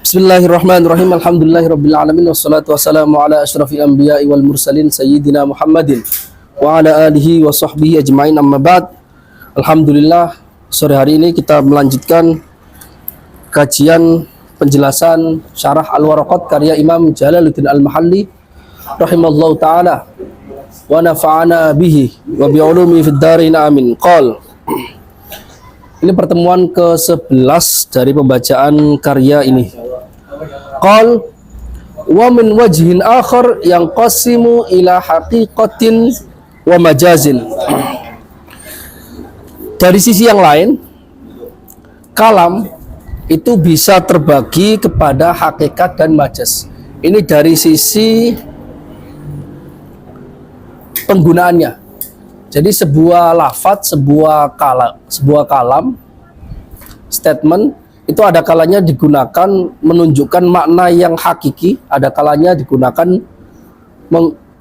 Bismillahirrahmanirrahim. Alhamdulillahirabbil alamin wassalatu wassalamu ala asyrafil anbiya'i wal mursalin sayyidina Muhammadin wa ala alihi wa sahbihi ajmain, amma ba'd. Alhamdulillah, sore hari ini kita melanjutkan kajian penjelasan syarah Al-Waraqat karya Imam Jalaluddin Al-Mahalli rahimallahu taala wa nafa'ana bihi wa bi ulumi fid dharain amin. Qal, ini pertemuan ke-11 dari pembacaan karya ini. Qal wa min wajhin akhar yang qasimu ila haqiqatin wa majazin. Dari sisi yang lain, kalam itu bisa terbagi kepada hakikat dan majaz. Ini dari sisi penggunaannya. Jadi sebuah lafadz, sebuah kalam, statement itu ada kalanya digunakan menunjukkan makna yang hakiki, ada kalanya digunakan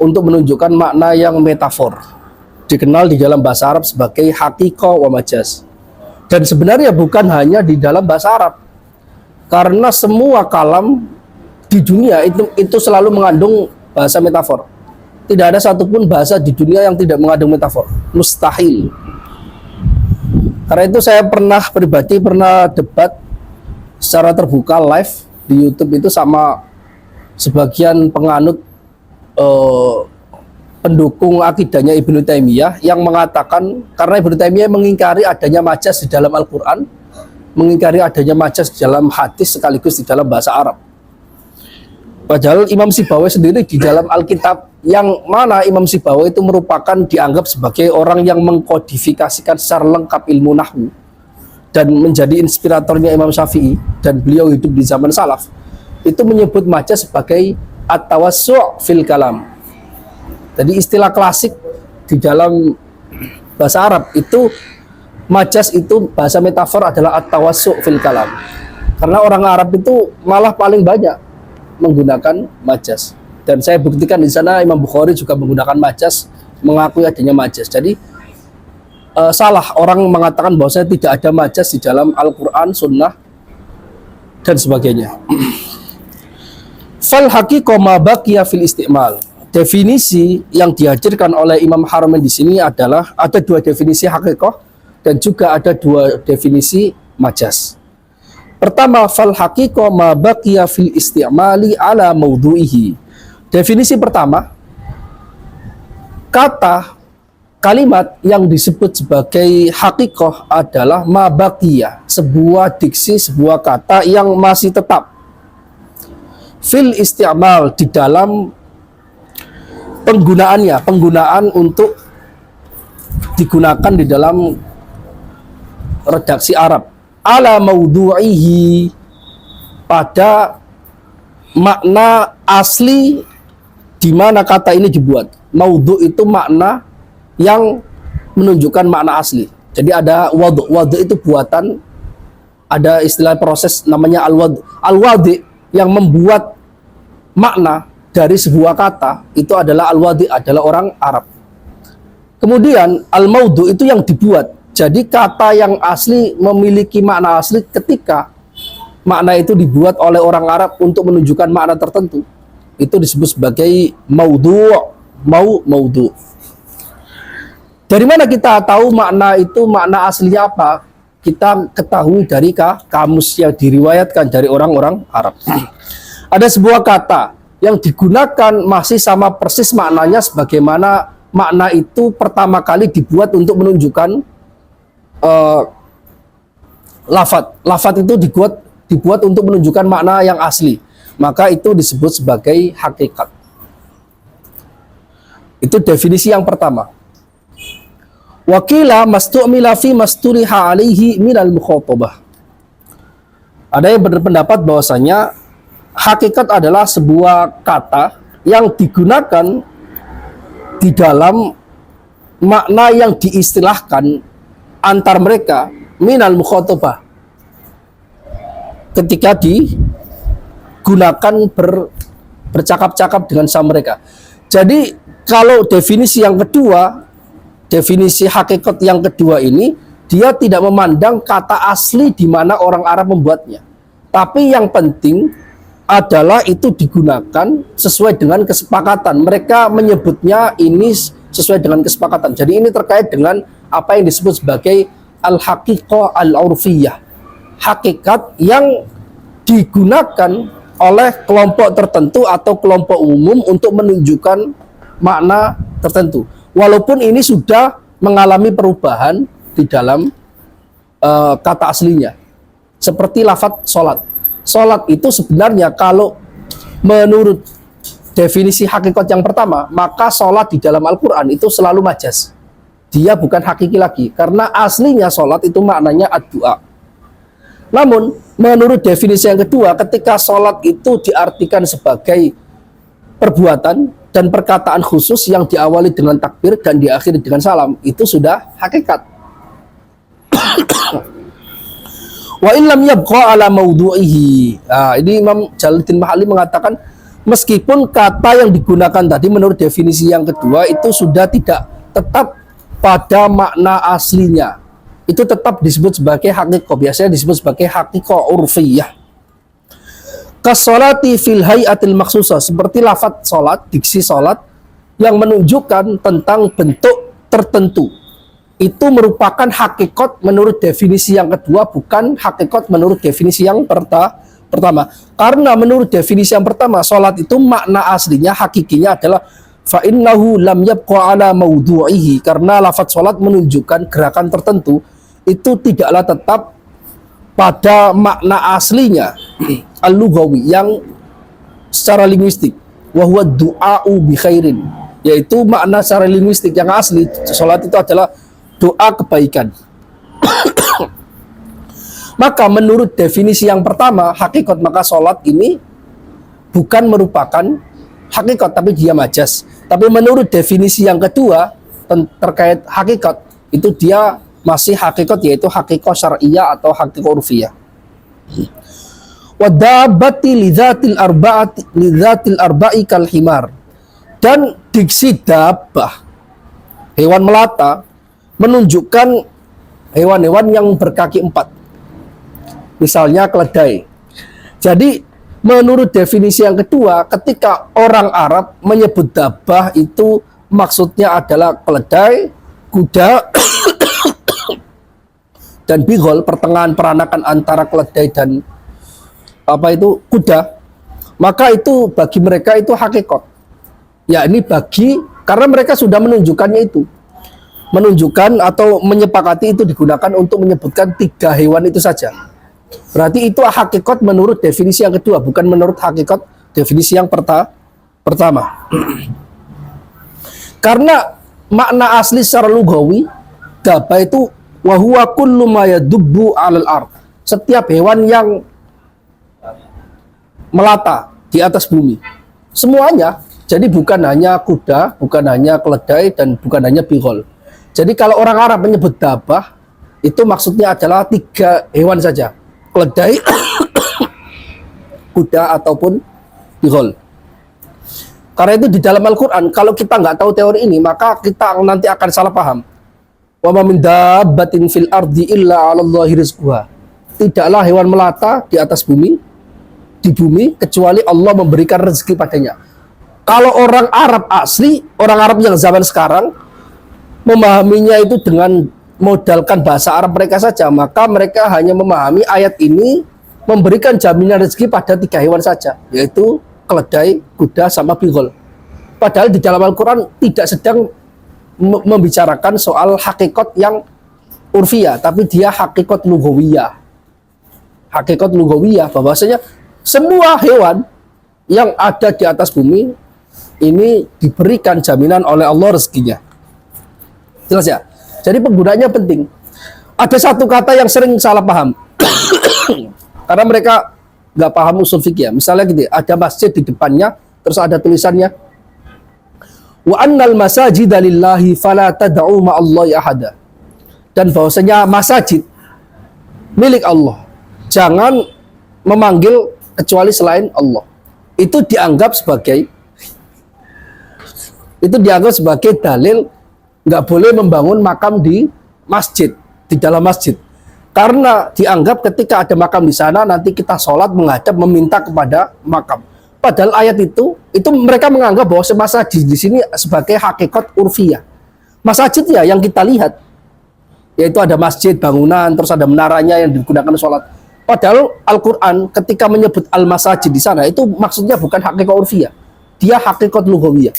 untuk menunjukkan makna yang metafor. Dikenal di dalam bahasa Arab sebagai haqiqah wa majaz. Dan sebenarnya bukan hanya di dalam bahasa Arab, karena semua kalam di dunia itu selalu mengandung bahasa metafor. Tidak ada satupun bahasa di dunia yang tidak mengandung metafor, mustahil. Karena itu saya pribadi pernah debat secara terbuka live di YouTube itu sama sebagian penganut pendukung akidahnya Ibnu Taimiyah yang mengatakan karena Ibnu Taimiyah mengingkari adanya majaz di dalam Al-Quran, mengingkari adanya majaz di dalam hadis sekaligus di dalam bahasa Arab. Padahal Imam Sibawai sendiri di dalam Alkitab, yang mana Imam Sibawai itu merupakan dianggap sebagai orang yang mengkodifikasikan secara lengkap ilmu nahwu dan menjadi inspiratornya Imam Syafi'i, dan beliau hidup di zaman salaf, itu menyebut majaz sebagai at-tawassu' fil kalam. Jadi istilah klasik di dalam bahasa Arab itu majaz itu bahasa metafor adalah at-tawassu' fil kalam. Karena orang Arab itu malah paling banyak menggunakan majaz, dan saya buktikan di sana Imam Bukhari juga menggunakan majaz, mengakui adanya majaz. Jadi salah orang mengatakan bahwa saya tidak ada majaz di dalam Al-Quran, Sunnah, dan sebagainya. Fal haqiqah ma baqiya fil isti'mal. Definisi yang dihadirkan oleh Imam Haramain di sini adalah ada dua definisi haqiqah dan juga ada dua definisi majaz. Pertama, fal haqiqah ma baqiya fil isti'mali ala maudhu'ihi. Definisi pertama, kalimat yang disebut sebagai haqiqah adalah ma baqiya, sebuah diksi, sebuah kata yang masih tetap fil isti'mal, di dalam penggunaannya, penggunaan untuk digunakan di dalam redaksi Arab, ala maudhu'ihi, pada makna asli di mana kata ini dibuat. Maudhu' itu makna yang menunjukkan makna asli. Jadi ada wadhu'. Wadhu' itu buatan, ada istilah proses namanya al-wadhu'. Al-wadhi' yang membuat makna dari sebuah kata itu adalah al-wadhi', adalah orang Arab. Kemudian al-maudhu' itu yang dibuat. Jadi kata yang asli memiliki makna asli ketika makna itu dibuat oleh orang Arab untuk menunjukkan makna tertentu. Itu disebut sebagai maudhu', maudhu'. Dari mana kita tahu makna itu, makna aslinya apa? Kita ketahui dari kamus yang diriwayatkan dari orang-orang Arab. Ada sebuah kata yang digunakan masih sama persis maknanya sebagaimana makna itu pertama kali dibuat untuk menunjukkan lafadz itu dibuat untuk menunjukkan makna yang asli, maka itu disebut sebagai hakikat. Itu definisi yang pertama. Wakila mastu'mila fi masturiha alaihi minal mukhatabah. Ada yang berpendapat bahwasanya hakikat adalah sebuah kata yang digunakan di dalam makna yang diistilahkan antar mereka, minal mukhatabah, ketika digunakan bercakap-cakap dengan sama mereka. Jadi kalau definisi yang kedua, definisi hakikat yang kedua ini, dia tidak memandang kata asli di mana orang Arab membuatnya, Tapi yang penting adalah itu digunakan sesuai dengan kesepakatan. Mereka menyebutnya ini sesuai dengan kesepakatan. Jadi ini terkait dengan apa yang disebut sebagai al-haqiqah al-urfiyah. Hakikat yang digunakan oleh kelompok tertentu atau kelompok umum untuk menunjukkan makna tertentu. Walaupun ini sudah mengalami perubahan di dalam kata aslinya. Seperti lafadz sholat. Sholat itu sebenarnya kalau menurut definisi hakikat yang pertama, maka sholat di dalam Al-Quran itu selalu majas. Dia bukan hakiki lagi. Karena aslinya sholat itu maknanya ad-du'a. Namun, menurut definisi yang kedua, ketika sholat itu diartikan sebagai perbuatan dan perkataan khusus yang diawali dengan takbir dan diakhiri dengan salam, itu sudah hakikat. Wa illam yabqa ala mawdu'ihi. Nah, ini Imam Jalaluddin Mahalli mengatakan meskipun kata yang digunakan tadi menurut definisi yang kedua itu sudah tidak tetap pada makna aslinya, itu tetap disebut sebagai haqiqah, biasanya disebut sebagai haqiqah urfiyah. Kasolati fil hayatil maksusah, seperti lafadz salat, diksi salat yang menunjukkan tentang bentuk tertentu. Itu merupakan hakikat menurut definisi yang kedua, bukan hakikat menurut definisi yang pertama. Karena menurut definisi yang pertama, sholat itu makna aslinya, hakikinya adalah fa'innahu lam yabqa ala mawdu'ihi. Karena lafadz sholat menunjukkan gerakan tertentu, itu tidaklah tetap pada makna aslinya al-lughawi yang secara linguistik, wa huwa du'a'u bi khairin, yaitu makna secara linguistik yang asli sholat itu adalah doa kebaikan. Maka menurut definisi yang pertama, hakikat, maka sholat ini bukan merupakan hakikat, tapi dia majas. Tapi menurut definisi yang kedua terkait hakikat, itu dia masih hakikat, yaitu hakikat syar'iyah atau hakikat urfiyah. Wadabati lidzatil arba'i kal himar. Dan diksi dabbah, hewan melata, menunjukkan hewan-hewan yang berkaki empat. Misalnya keledai. Jadi menurut definisi yang kedua, ketika orang Arab menyebut dabbah itu maksudnya adalah keledai, kuda, dan bigol, pertengahan peranakan antara keledai dan kuda. Maka itu bagi mereka itu hakikat. Ya ini karena mereka sudah menunjukkannya itu. Menunjukkan atau menyepakati itu digunakan untuk menyebutkan 3 hewan itu saja. Berarti itu hakikat menurut definisi yang kedua, bukan menurut hakikat definisi yang pertama. Karena makna asli secara lugawi, dabbah itu wa huwa kullu ma yadubbu 'alal ard. Setiap hewan yang melata di atas bumi. Semuanya. Jadi bukan hanya kuda, bukan hanya keledai, dan bukan hanya bigol. Jadi kalau orang Arab menyebut dabbah, itu maksudnya adalah 3 hewan saja. Keledai, kuda, ataupun bigol. Karena itu di dalam Al-Quran, kalau kita nggak tahu teori ini, maka kita nanti akan salah paham. Wa ma min dabbatin fil ardi illa 'alallahi rizquha. Tidaklah hewan melata di atas bumi, di bumi, kecuali Allah memberikan rezeki padanya. Kalau orang Arab asli, orang Arab yang zaman sekarang, memahaminya itu dengan modalkan bahasa Arab mereka saja, maka mereka hanya memahami ayat ini memberikan jaminan rezeki pada 3 hewan saja, yaitu keledai, kuda, sama bigol. Padahal di dalam Al-Quran tidak sedang membicarakan soal hakikat yang urfiyah, tapi dia hakikat lugawiyah. Hakikat lugawiyah, bahwasanya semua hewan yang ada di atas bumi ini diberikan jaminan oleh Allah rezekinya. Jelas ya? Jadi penggunaannya penting. Ada satu kata yang sering salah paham. Karena mereka nggak paham usul fikih. Misalnya gitu, ada masjid di depannya, terus ada tulisannya, wa annal masajida lillahi fala tad'u ma'allahi ahada. Dan bahwasanya masjid milik Allah, jangan memanggil kecuali selain Allah. Itu dianggap sebagai dalil nggak boleh membangun makam di masjid, di dalam masjid. Karena dianggap ketika ada makam di sana nanti kita sholat menghadap meminta kepada makam. Padahal ayat itu mereka menganggap bahwa masjid di sini sebagai hakikat urfiyah. Masjid ya yang kita lihat, yaitu ada masjid bangunan, terus ada menaranya yang digunakan sholat. Padahal Al-Quran ketika menyebut al-masajid di sana itu maksudnya bukan hakikat urfiyah, dia hakikat lughawiyah.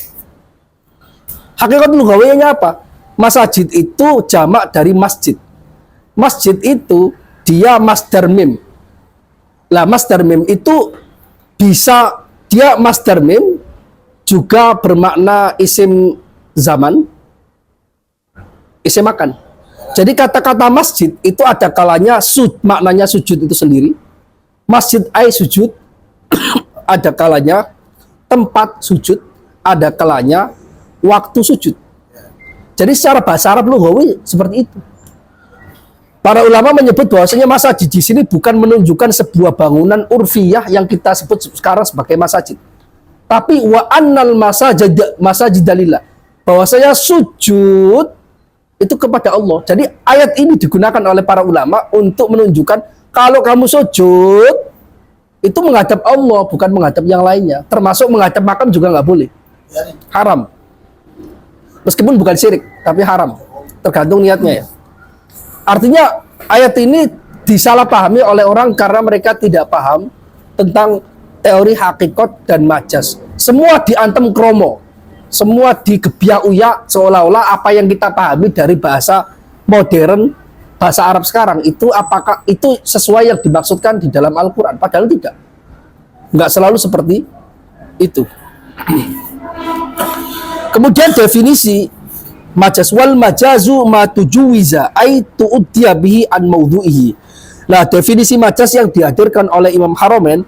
Hakikat lughawiyahnya apa? Masjid itu jamak dari masjid. Masjid itu dia masdar mim. Lah masdar mim itu bisa dia masdar mim juga bermakna isim zaman, isim makan. Jadi kata-kata masjid itu ada kalanya maknanya sujud itu sendiri. Masjid ay sujud, ada kalanya tempat sujud, ada kalanya waktu sujud. Jadi secara bahasa Arab lughawi seperti itu. Para ulama menyebut bahwasanya masjid di sini bukan menunjukkan sebuah bangunan urfiyah yang kita sebut sekarang sebagai masjid. Tapi wa annal masajid dalillah. Bahwasanya sujud itu kepada Allah. Jadi ayat ini digunakan oleh para ulama untuk menunjukkan kalau kamu sujud itu menghadap Allah, bukan menghadap yang lainnya. Termasuk menghadap makam juga nggak boleh. Haram. Meskipun bukan syirik, tapi haram. Tergantung niatnya ya. Artinya ayat ini disalahpahami oleh orang karena mereka tidak paham tentang teori hakikat dan majas. Semua diantem kromo, semua digebiak uyak seolah-olah apa yang kita pahami dari bahasa modern, bahasa Arab sekarang itu apakah itu sesuai yang dimaksudkan di dalam Al-Quran? Padahal tidak. Nggak selalu seperti itu. Kemudian definisi majaz wal majazu ma tujuwiza ay tu'uddiya bihi an maudhu'ihi. Nah, definisi majaz yang dihadirkan oleh Imam Haramain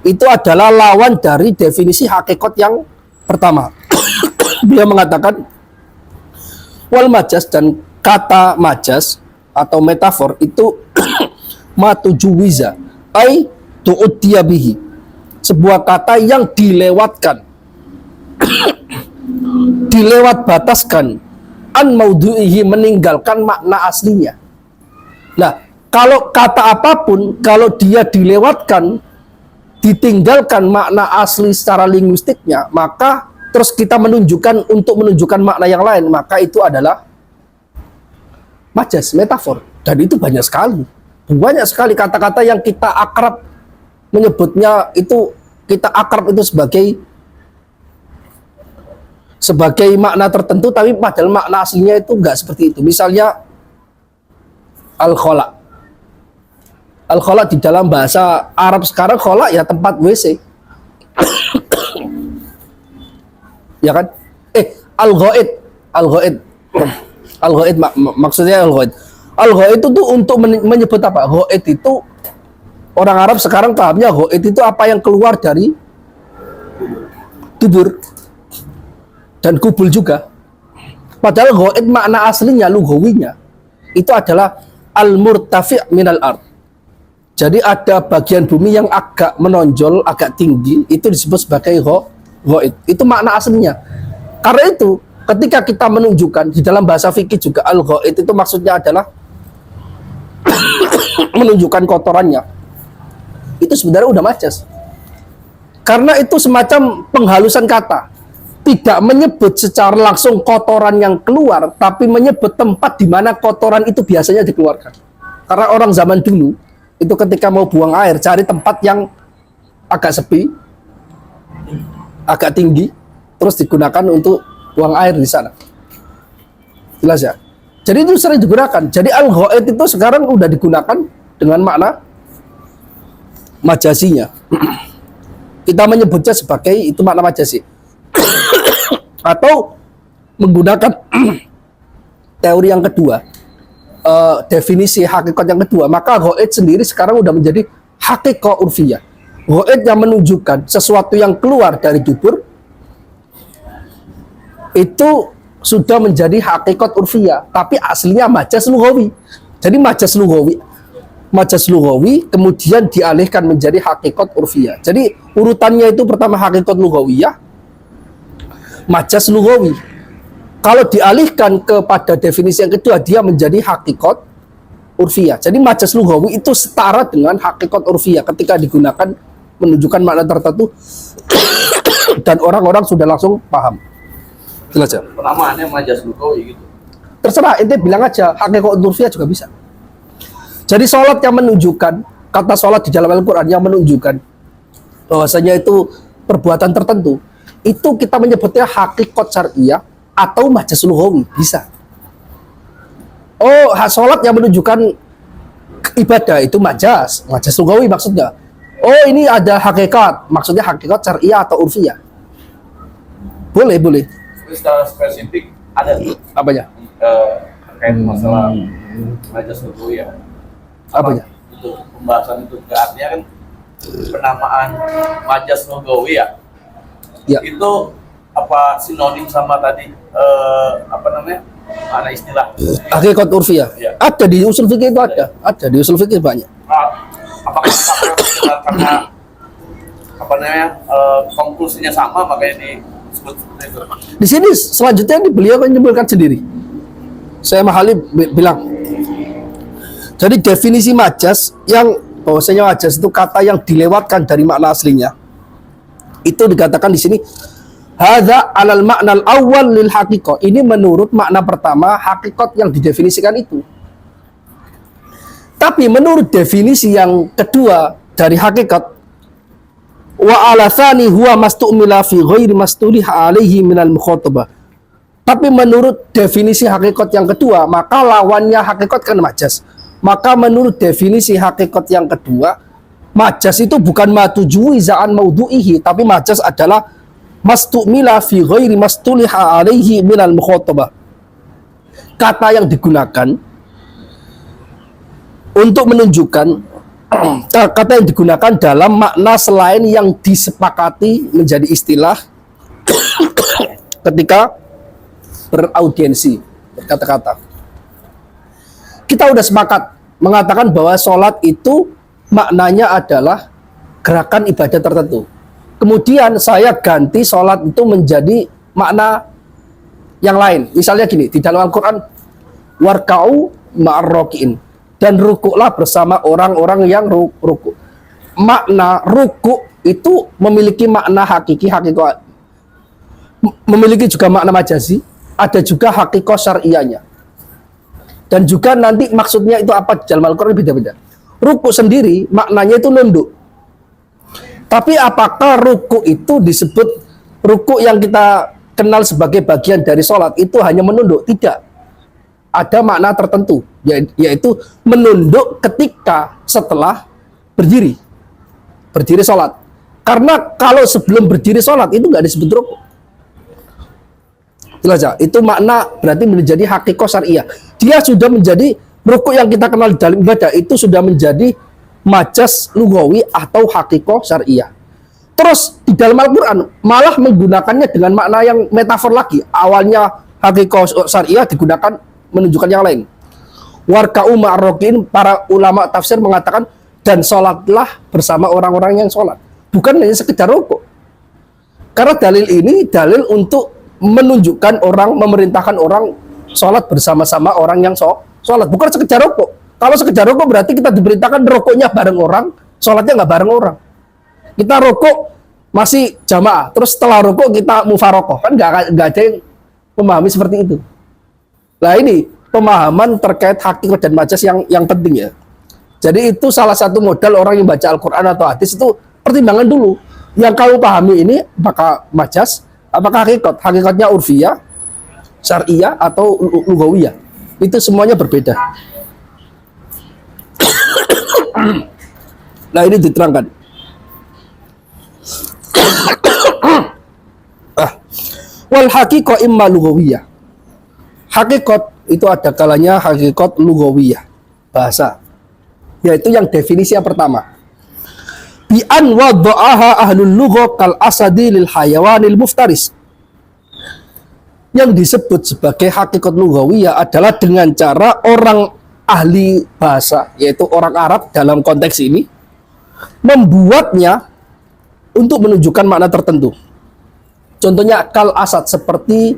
itu adalah lawan dari definisi hakikat yang pertama. Dia mengatakan wal majaz, dan kata majaz atau metafor itu ma tujuwiza ay tu'uddiya bihi, sebuah kata yang dilewatkan, dilewat bataskan, an maudhu'ihi, meninggalkan makna aslinya. Nah, kalau kata apapun, kalau dia dilewatkan, ditinggalkan makna asli secara linguistiknya, maka terus kita menunjukkan untuk menunjukkan makna yang lain, maka itu adalah majaz, metafor. Dan itu banyak sekali kata-kata yang kita akrab menyebutnya itu, kita akrab itu sebagai makna tertentu, tapi padahal makna aslinya itu enggak seperti itu. Misalnya al-khala. Al-khala di dalam bahasa Arab sekarang, khala ya tempat WC. Ya kan? Al-ghaid. Al-ghaid maksudnya al-ghaid. Al-ghaid itu tuh untuk menyebut apa? Ghaid itu orang Arab sekarang pahamnya ghaid itu apa yang keluar dari dubur dan kubul juga. Padahal ghaid makna aslinya, lughawinya itu adalah al-murtafi' minal ard. Jadi ada bagian bumi yang agak menonjol, agak tinggi, itu disebut sebagai ghaid. Itu makna aslinya. Karena itu ketika kita menunjukkan di dalam bahasa fikih juga al-ghaid itu maksudnya adalah menunjukkan kotorannya. Itu sebenarnya udah majaz. Karena itu semacam penghalusan kata. Tidak menyebut secara langsung kotoran yang keluar, tapi menyebut tempat di mana kotoran itu biasanya dikeluarkan. Karena orang zaman dulu, itu ketika mau buang air, cari tempat yang agak sepi, agak tinggi, terus digunakan untuk buang air di sana. Jelas ya? Jadi itu sering digunakan. Jadi al-ghaid itu sekarang udah digunakan dengan makna majasinya. Kita menyebutnya sebagai itu makna majasi. Atau menggunakan teori yang kedua, definisi hakikat yang kedua, maka ghaid sendiri sekarang udah menjadi hakikat urfiyah. Ghaid yang menunjukkan sesuatu yang keluar dari dubur itu sudah menjadi hakikat urfiyah, tapi aslinya majaz lughawi. Jadi majaz lughawi kemudian dialihkan menjadi hakikat urfiyah. Jadi urutannya itu pertama hakikat lughawiyah, majaz lughawi. Kalau dialihkan kepada definisi yang kedua, dia menjadi hakikat urfiyah. Jadi majaz lughawi itu setara dengan hakikat urfiyah ketika digunakan menunjukkan makna tertentu dan orang-orang sudah langsung paham. Jelas ya? Penamaannya majaz lughawi gitu. Terserah, ente bilang aja hakikat urfiyah juga bisa. Jadi sholat yang menunjukkan, kata sholat di dalam Al-Quran yang menunjukkan bahwasanya itu perbuatan tertentu, itu kita menyebutnya hakikat syariah atau majaz lughawi, bisa. Oh, sholat yang menunjukkan ibadah itu majaz lughawi maksudnya. Oh, ini ada hakikat, maksudnya hakikat syariah atau urfiyah. Boleh. Tapi secara spesifik ada Apanya? terkait masalah majaz lughawi ya. Apanya? Itu pembahasan itu artinya kan penamaan majaz lughawi ya. Ya. Itu apa sinonim sama tadi apa namanya? Mana istilah? Hakikat urfiyah. Ya. Ada di usul fikih itu ada. Ada di usul fikih banyak. Apakah karena apa namanya konklusinya sama makanya disebut seperti itu? Di sini selanjutnya beliau menyebutkan sendiri. Saya mahali bilang. Jadi definisi majaz yang bahwasanya majaz itu kata yang dilewatkan dari makna aslinya. Itu dikatakan di sini hadza alal ma'nal awwal lil haqiqah. Ini menurut makna pertama hakikat yang didefinisikan itu. Tapi menurut definisi yang kedua dari hakikat wa ala tsani huwa mastu'mila fi ghairi mastuliha alaihi minal mukhatabah. Tapi menurut definisi hakikat yang kedua, maka lawannya hakikat kan majaz. Maka menurut definisi hakikat yang kedua, majaz itu bukan matujuwi za'an maudhu'ihi, tapi majaz adalah mastu'mila fi ghairi mastuliha alaihi minal mukhatabah. Kata yang digunakan untuk menunjukkan kata yang digunakan dalam makna selain yang disepakati menjadi istilah ketika beraudiensi, berkata-kata. Kita udah sepakat mengatakan bahwa sholat itu maknanya adalah gerakan ibadah tertentu. Kemudian saya ganti sholat itu menjadi makna yang lain. Misalnya gini, di dalam Al-Quran, warka'u ma'arroki'in, dan rukuklah bersama orang-orang yang rukuk. Makna rukuk itu memiliki makna hakiki, memiliki juga makna majazi, ada juga hakikat syariahnya. Dan juga nanti maksudnya itu apa di dalam Al-Quran beda-beda. Rukuk sendiri maknanya itu nunduk. Tapi apakah rukuk itu disebut rukuk yang kita kenal sebagai bagian dari sholat itu hanya menunduk? Tidak. Ada makna tertentu, yaitu menunduk ketika setelah berdiri sholat. Karena kalau sebelum berdiri sholat itu nggak disebut rukuk. Jelas ya? Itu makna berarti menjadi hakikat syariah. Dia sudah menjadi rukuk yang kita kenal di dalam ibadah itu sudah menjadi majaz lughawi atau hakikat syariah. Terus di dalam Al-Quran malah menggunakannya dengan makna yang metafor lagi. Awalnya hakikat syariah digunakan menunjukkan yang lain. Warka'u ma'arrokin, para ulama tafsir mengatakan dan sholatlah bersama orang-orang yang sholat. Bukan hanya sekedar rukuk. Karena dalil ini dalil untuk menunjukkan orang, memerintahkan orang sholat bersama-sama orang yang sholat. Bukan sekedar rukuk. Kalau sekedar rukuk berarti kita diberitakan rukuknya bareng orang, sholatnya nggak bareng orang. Kita rukuk masih jamaah, terus setelah rukuk kita mufarokoh. Kan nggak ada yang memahami seperti itu. Nah ini pemahaman terkait hakikat dan majaz yang penting ya. Jadi itu salah satu modal orang yang baca Al-Quran atau hadis itu pertimbangan dulu. Yang kamu pahami ini apakah majaz, apakah hakikat? Hakikatnya urfiyah, syariah atau lughawiyah. Itu semuanya berbeda. Nah ini diterangkan. Wal haqiqah imma lughawiyah. Hakikat itu ada kalanya hakikat lughawiyah, bahasa. Yaitu yang definisi yang pertama. Bi an wada'aha ahlul lugha kal asadi lil hayawanil muftaris. Yang disebut sebagai hakikat lughawiyah adalah dengan cara orang ahli bahasa, yaitu orang Arab dalam konteks ini, membuatnya untuk menunjukkan makna tertentu. Contohnya kal asad, seperti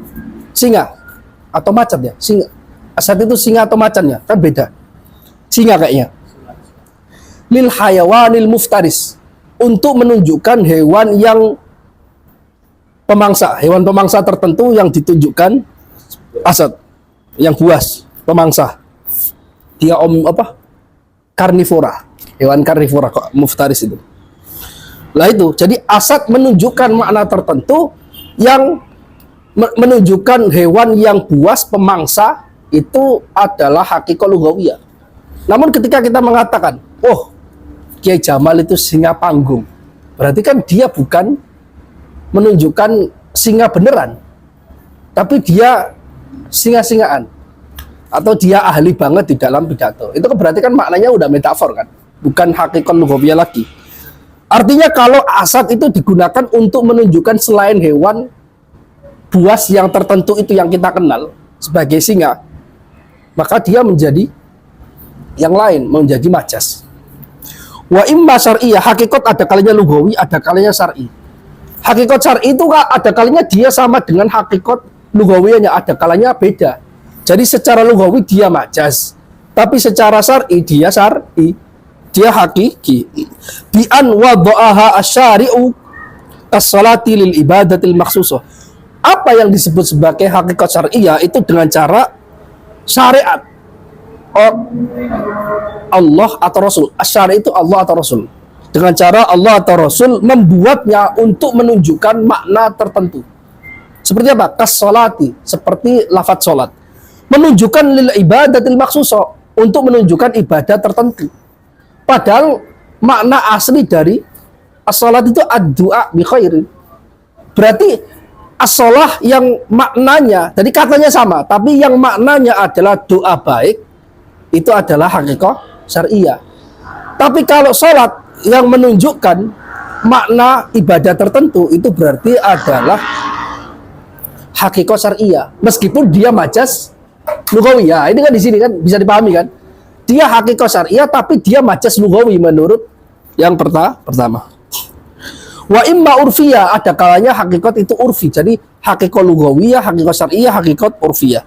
singa atau macan ya. Singa. Asad itu singa atau macan ya, kan beda. Singa kayaknya. Lil hayawanil muftaris, untuk menunjukkan hewan yang pemangsa, hewan pemangsa tertentu yang ditunjukkan asad, yang buas, pemangsa. Dia karnivora, hewan karnivora kok muftaris itu. Lah itu, jadi asad menunjukkan makna tertentu yang menunjukkan hewan yang buas pemangsa itu adalah hakikat lughawiyah. Namun ketika kita mengatakan, oh Kiai Jamal itu singa panggung, berarti kan dia bukan menunjukkan singa beneran, tapi dia singa-singaan, atau dia ahli banget di dalam pidato. Itu berarti kan maknanya udah metafor kan, bukan hakikat lughawiyah lagi. Artinya kalau asad itu digunakan untuk menunjukkan selain hewan buas yang tertentu itu yang kita kenal sebagai singa, maka dia menjadi yang lain, menjadi majas. Wa imma syar'iyah, hakikat ada kalinya lughawi, ada kalinya syar'i. Hakikat syar'i itu ada kalinya dia sama dengan hakikat lughawiyahnya, ada kalanya beda. Jadi secara lughawi dia majas, tapi secara syar'i dia syar'i, dia hakiki. Bi an wada'aha asy-syari'u as-salati lil ibadatil makhsusah. Apa yang disebut sebagai hakikat syar'iyah itu dengan cara syariat. Allah atau Rasul. Asy-syari' itu Allah atau Rasul. Dengan cara Allah atau Rasul membuatnya untuk menunjukkan makna tertentu. Seperti apa? Kas-sholati, seperti lafadz sholat. Menunjukkan lil ibadatil makhsusah, untuk menunjukkan ibadah tertentu. Padahal makna asli dari as-sholat itu ad-du'a bi khairin. Berarti as-sholah yang maknanya, jadi katanya sama, tapi yang maknanya adalah doa baik, itu adalah hakikat syariah. Tapi kalau sholat yang menunjukkan makna ibadah tertentu, itu berarti adalah hakikat syariah, meskipun dia majas lughawi. Ya, ini kan di sini kan bisa dipahami kan? Dia hakikat syariah tapi dia majas lughawi menurut yang pertama. Wa imma urfiyah, ada kalanya hakikat itu urfi. Jadi hakikat lughawiyah, hakikat syariah, hakikat urfiyah.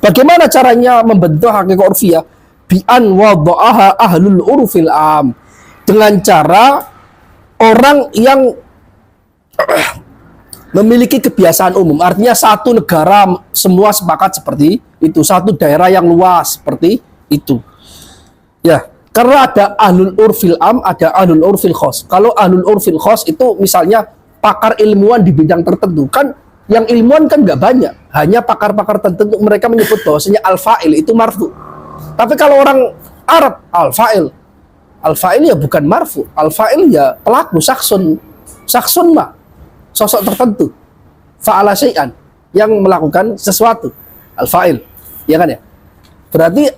Bagaimana caranya membentuk hakikat urfiyah? Bi an wada'aha ahlul urfil am, dengan cara orang yang memiliki kebiasaan umum. Artinya satu negara semua sepakat seperti itu, satu daerah yang luas seperti itu. Ya, karena ada ahlul urfil am, ada ahlul urfil khos. Kalau ahlul urfil khos itu misalnya pakar ilmuwan di bidang tertentu, kan yang ilmuwan kan nggak banyak, hanya pakar-pakar tertentu. Mereka menyebut bahwasanya al-fa'il itu marfu. Tapi kalau orang Arab, al-fa'il ya bukan marfu, al-fa'il ya pelaku, saksun mah sosok tertentu, fa'ala syai'an, yang melakukan sesuatu, al-fa'il, ya kan ya? Berarti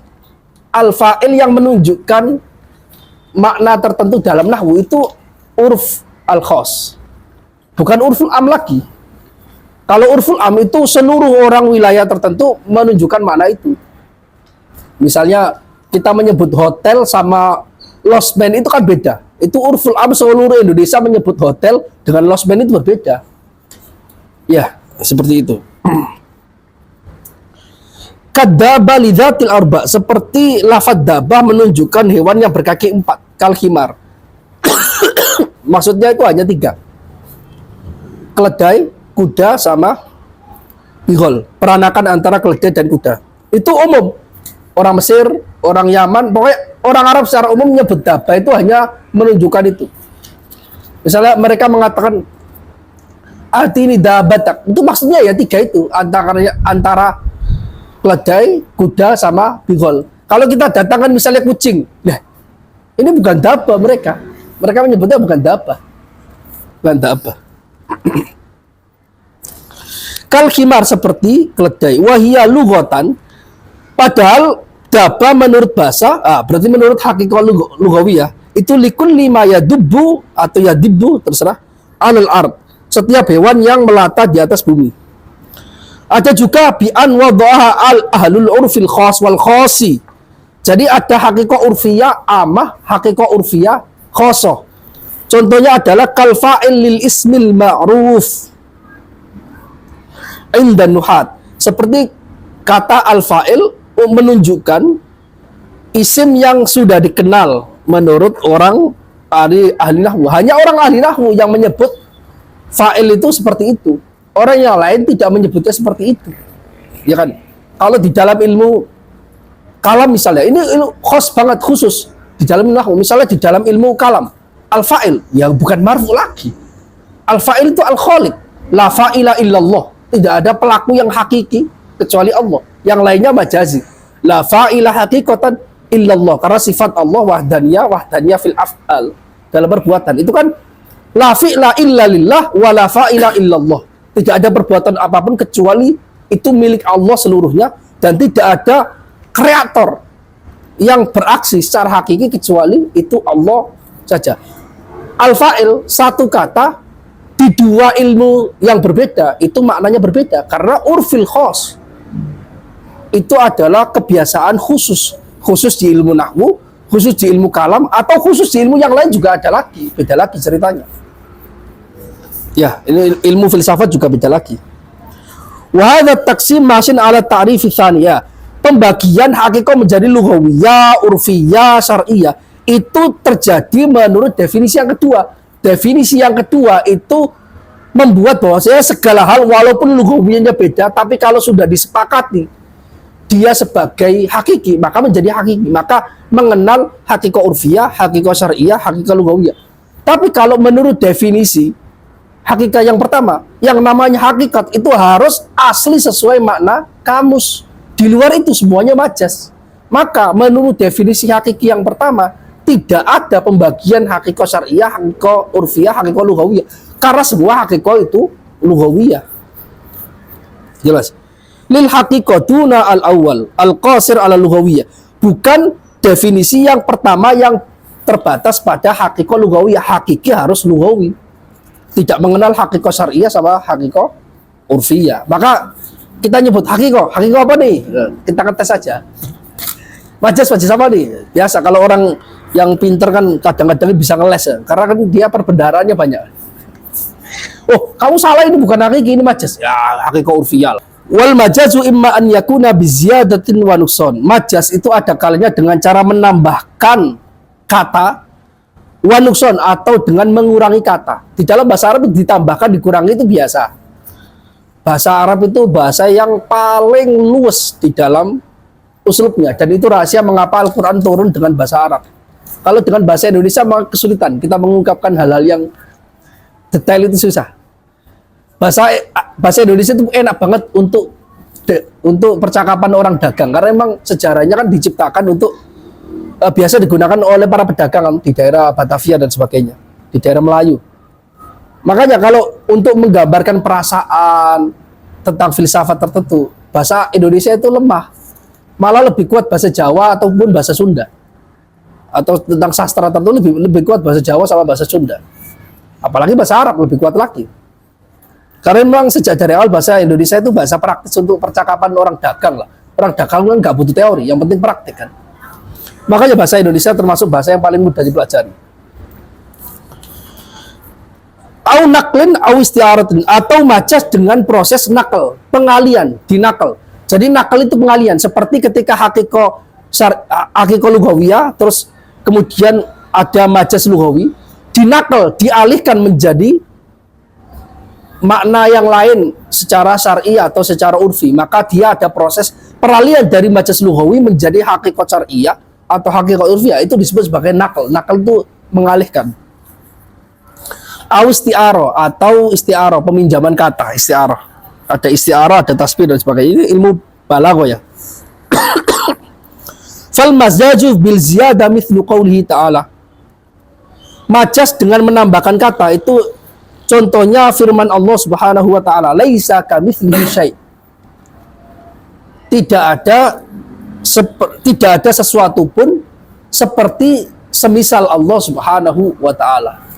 al-fa'il yang menunjukkan makna tertentu dalam nahwu itu urf al-khos, bukan urful am lagi. Kalau urful am itu seluruh orang wilayah tertentu menunjukkan makna itu. Misalnya kita menyebut hotel sama losmen itu kan beda. Itu urful am, seluruh Indonesia menyebut hotel dengan losmen itu berbeda. Ya, seperti itu. Kadaba lidzatil arba, seperti lafadz dabah menunjukkan hewan yang berkaki 4, kal himar. Maksudnya itu hanya 3. Keledai, kuda, sama bihol. Peranakan antara keledai dan kuda. Itu umum. Orang Mesir, orang Yaman, pokoknya orang Arab secara umum menyebut dabah itu hanya menunjukkan itu. Misalnya mereka mengatakan ini dabatak, itu maksudnya ya 3 itu, antara keledai, kuda, sama bihol. Kalau kita datangkan misalnya kucing, nah ini bukan dabah mereka menyebutnya bukan dabah. Kal khimar, seperti keledai, wahia lughatan. Padahal dabah menurut bahasa, berarti menurut hakikat lughawiyah itu likulli ma yadubbu atau yadibbu, terserah, alal ard, setiap hewan yang melata di atas bumi. Ada juga bi an wada'aha al ahlul urfil khas wal khasi. Jadi ada hakikat urfiyah amah, hakikat urfiyah khosoh. Contohnya adalah kal fa'il lil ismil ma'ruf inda nuhat, seperti kata al-fa'il menunjukkan isim yang sudah dikenal menurut orang ahli nahwu. Hanya orang ahli nahwu yang menyebut fa'il itu seperti itu. Orang yang lain tidak menyebutnya seperti itu. Ya kan? Kalau di dalam ilmu kalam misalnya, ini khos banget, khusus di dalam nahwu. Misalnya di dalam ilmu kalam, al-fa'il ya bukan marfu lagi. Al-fa'il itu al-khaliq. La fa'ila illallah. Tidak ada pelaku yang hakiki kecuali Allah. Yang lainnya majazi. La fa'ila haqiqatan illallah. Karena sifat Allah wahdaniyah fil af'al. Dalam perbuatan. Itu kan la fi'la illa lillah wa la fa'ila illallah. Tidak ada perbuatan apapun kecuali itu milik Allah seluruhnya. Dan tidak ada kreator yang beraksi secara hakiki kecuali itu Allah saja. Al-fa'il, satu kata di dua ilmu yang berbeda itu maknanya berbeda karena urfil khos itu adalah kebiasaan khusus di ilmu nahwu, khusus di ilmu kalam, atau khusus di ilmu yang lain juga ada lagi, beda lagi ceritanya. Ya, ini ilmu filsafat juga beda lagi. Wa hadza taqsim masin ala ta'rif tsaniyah. Pembagian hakikat menjadi lughawiyah, urfiyah, syar'iyah itu terjadi menurut definisi yang kedua. Definisi yang kedua itu membuat bahwasanya segala hal walaupun lughawiyahnya beda, tapi kalau sudah disepakati dia sebagai hakiki, maka menjadi hakiki. Maka mengenal hakikat urfiyah, hakikat syar'iyah, hakikat lughawiyah. Tapi kalau menurut definisi hakikat yang pertama, yang namanya hakikat itu harus asli sesuai makna kamus. Di luar itu semuanya majas. Maka menurut definisi hakiki yang pertama, tidak ada pembagian hakikat syariah, hakikat urfiyah, hakikat lughawiyah. Karena semua hakikat itu lughawiyah. Jelas. Lil haqiqatuna al-awwal, al-qasir ala lughawiyah. Bukan definisi yang pertama yang terbatas pada hakikat lughawiyah. Hakiki harus lughawi. Tidak mengenal hakikat syariah sama hakikat urfiyah. Maka kita nyebut hakikat apa nih? Kita ngetes saja. Majas apa nih? Biasa kalau orang yang pinter kan kadang-kadang bisa ngeles ya, karena kan dia perbendaharaannya banyak. Oh, kamu salah, ini bukan hakiki, ini majas. Ya, hakikat urfiyah. Wal majazu imma an yakuna bi ziyadatin wa nuqsan. Majas itu ada kalanya dengan cara menambahkan kata wa nuqsan atau dengan mengurangi kata. Di dalam bahasa Arab ditambahkan, dikurangi itu biasa. Bahasa Arab itu bahasa yang paling luas di dalam uslubnya, dan itu rahasia mengapa Al-Quran turun dengan bahasa Arab. Kalau dengan bahasa Indonesia maka kesulitan kita mengungkapkan hal-hal yang detail, itu susah. Bahasa Indonesia itu enak banget untuk percakapan orang dagang, karena memang sejarahnya kan diciptakan untuk biasa digunakan oleh para pedagang di daerah Batavia dan sebagainya, di daerah Melayu. Makanya kalau untuk menggambarkan perasaan tentang filsafat tertentu, bahasa Indonesia itu lemah. Malah lebih kuat bahasa Jawa ataupun bahasa Sunda. Atau tentang sastra tertentu lebih kuat bahasa Jawa sama bahasa Sunda. Apalagi bahasa Arab lebih kuat lagi. Karena memang sejak dari awal bahasa Indonesia itu bahasa praktis untuk percakapan orang dagang lah. Orang dagang kan nggak butuh teori, yang penting praktik kan. Makanya bahasa Indonesia termasuk bahasa yang paling mudah dipelajari. Au naklin au istiaratin, atau majas dengan proses nakal, pengalian, dinakal. Jadi nakal itu pengalian, seperti ketika hakikat lughawiyah, terus kemudian ada majas lughawi, dinakal, dialihkan menjadi makna yang lain secara syar'i atau secara urfi. Maka dia ada proses peralihan dari majas lughawi menjadi hakikat syar'iyah atau hakikat urfiyah, itu disebut sebagai nakal. Nakal itu mengalihkan. Au isti'arah, atau isti'arah, peminjaman kata, isti'arah. Ada isti'arah, ada tasbih dan sebagainya. Ini ilmu balaghah ya. Fal mazaju bil ziyadah mithlu qaulihi ta'ala. Majas dengan menambahkan kata itu contohnya firman Allah Subhanahu wa taala, laisa kamitslihi syai'. Tidak ada sesuatu pun seperti semisal Allah Subhanahu wa taala.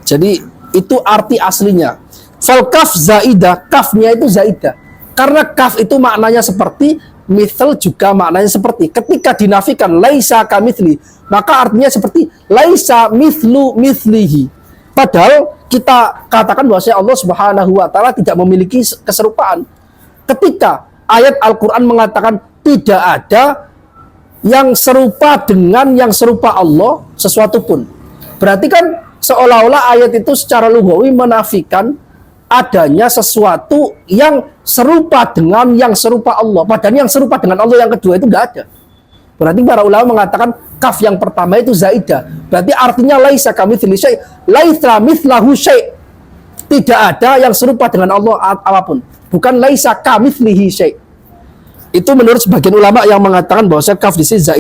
Jadi itu arti aslinya. Fal kaf zaidah, kafnya itu zaidah. Karena kaf itu maknanya seperti, mithal juga maknanya seperti. Ketika dinafikan laisa kamitsli, maka artinya seperti laisa mithlu mithlihi. Padahal kita katakan bahwa Allah Subhanahu wa taala tidak memiliki keserupaan. Ketika ayat Al-Qur'an mengatakan tidak ada yang serupa dengan yang serupa Allah sesuatu pun. Berarti kan seolah-olah ayat itu secara lughawi menafikan adanya sesuatu yang serupa dengan yang serupa Allah. Padahal yang serupa dengan Allah yang kedua itu nggak ada. Berarti para ulama mengatakan kaf yang pertama itu zaidah. Berarti artinya laisa kamitslihi syai', laisa mithlahu syai'. Tidak ada yang serupa dengan Allah apapun. Bukan laisa kamitslihi syai'. Itu menurut sebagian ulama yang mengatakan bahwa kaf di sini zaidah.